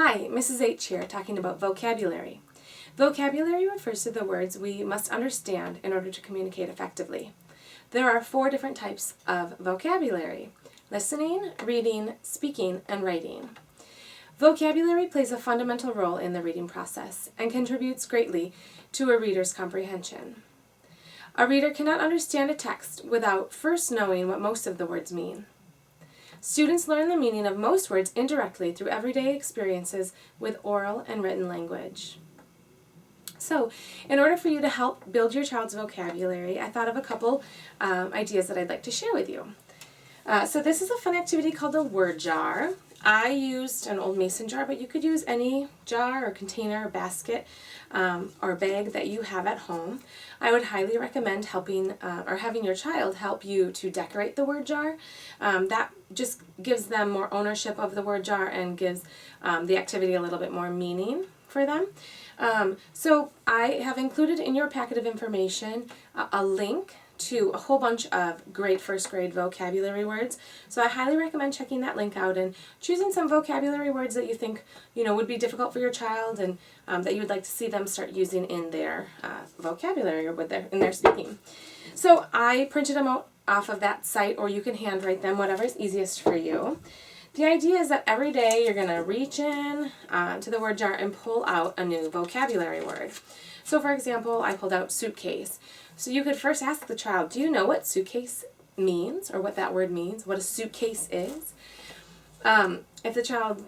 Hi, Mrs. H here, talking about vocabulary. Vocabulary refers to the words we must understand in order to communicate effectively. There are 4 different types of vocabulary: listening, reading, speaking, and writing. Vocabulary plays a fundamental role in the reading process and contributes greatly to a reader's comprehension. A reader cannot understand a text without first knowing what most of the words mean. Students learn the meaning of most words indirectly through everyday experiences with oral and written language. So, in order for you to help build your child's vocabulary, I thought of a couple ideas that I'd like to share with you. So this is a fun activity called a word jar. I used an old mason jar, but you could use any jar or container or basket or bag that you have at home. I would highly recommend helping or having your child help you to decorate the word jar. That just gives them more ownership of the word jar and gives the activity a little bit more meaning for them. So I have included in your packet of information a link to a whole bunch of great first grade vocabulary words. So I highly recommend checking that link out and choosing some vocabulary words that you think would be difficult for your child and that you would like to see them start using in their vocabulary or in their speaking. So I printed them out off of that site, or you can handwrite them, whatever is easiest for you. The idea is that every day you're going to reach in to the word jar and pull out a new vocabulary word. So for example, I pulled out suitcase. So you could first ask the child, do you know what suitcase means, or what that word means, what a suitcase is? If the child,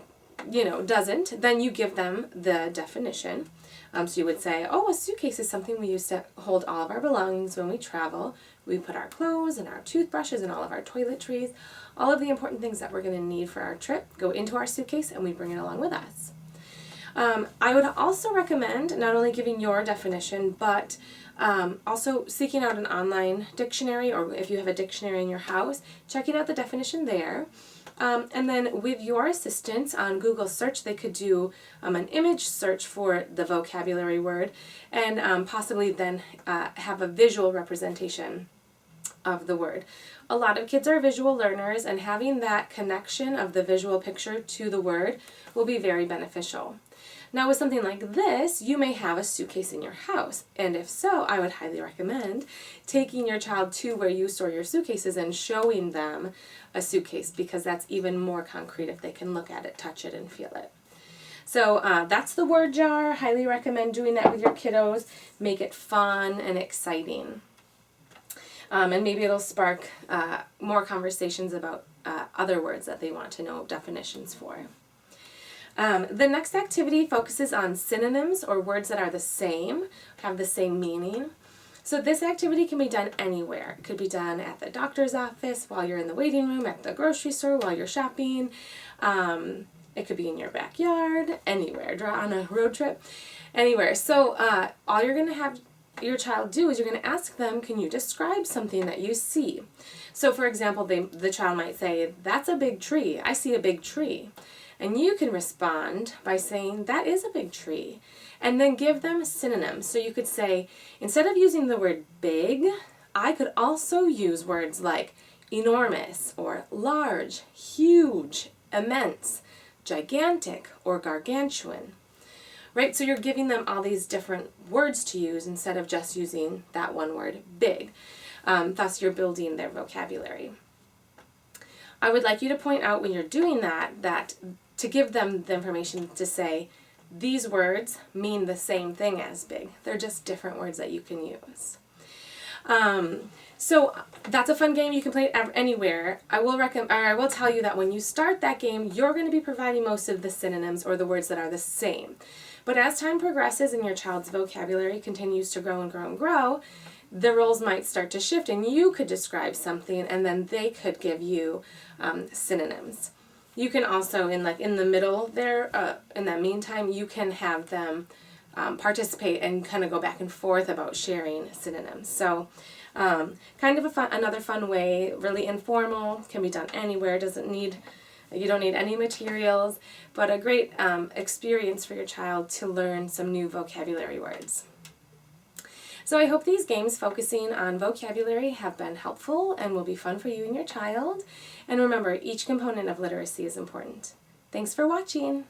doesn't, then you give them the definition. So you would say, a suitcase is something we use to hold all of our belongings when we travel. We put our clothes and our toothbrushes and all of our toiletries, all of the important things that we're going to need for our trip go into our suitcase, and we bring it along with us. I would also recommend not only giving your definition, but also seeking out an online dictionary, or if you have a dictionary in your house, checking out the definition there. And then with your assistance on Google search, they could do an image search for the vocabulary word and possibly then have a visual representation of the word. A lot of kids are visual learners, and having that connection of the visual picture to the word will be very beneficial. Now with something like this, you may have a suitcase in your house, and if so, I would highly recommend taking your child to where you store your suitcases and showing them a suitcase, because that's even more concrete if they can look at it, touch it, and feel it. So that's the word jar. Highly recommend doing that with your kiddos. Make it fun and exciting. And maybe it'll spark more conversations about other words that they want to know definitions for. The next activity focuses on synonyms, or words that are the same, have the same meaning. So this activity can be done anywhere. It could be done at the doctor's office, while you're in the waiting room, at the grocery store, while you're shopping. It could be in your backyard, anywhere, on a road trip, anywhere. So all you're going to have your child do is you're going to ask them, can you describe something that you see? So for example, the child might say, that's a big tree. I see a big tree. And you can respond by saying, that is a big tree. And then give them synonyms. So you could say, instead of using the word big, I could also use words like enormous, or large, huge, immense, gigantic, or gargantuan. Right? So you're giving them all these different words to use instead of just using that one word, big. Thus, you're building their vocabulary. I would like you to point out when you're doing that to give them the information to say, these words mean the same thing as big. They're just different words that you can use. So that's a fun game. You can play it anywhere. I will tell you that when you start that game, you're going to be providing most of the synonyms, or the words that are the same. But as time progresses and your child's vocabulary continues to grow and grow and grow, the roles might start to shift, and you could describe something and then they could give you synonyms. You can also, in the middle there, in that meantime, you can have them participate and kind of go back and forth about sharing synonyms. So kind of another fun way, really informal, can be done anywhere, you don't need any materials, but a great experience for your child to learn some new vocabulary words. So I hope these games focusing on vocabulary have been helpful and will be fun for you and your child. And remember, each component of literacy is important. Thanks for watching.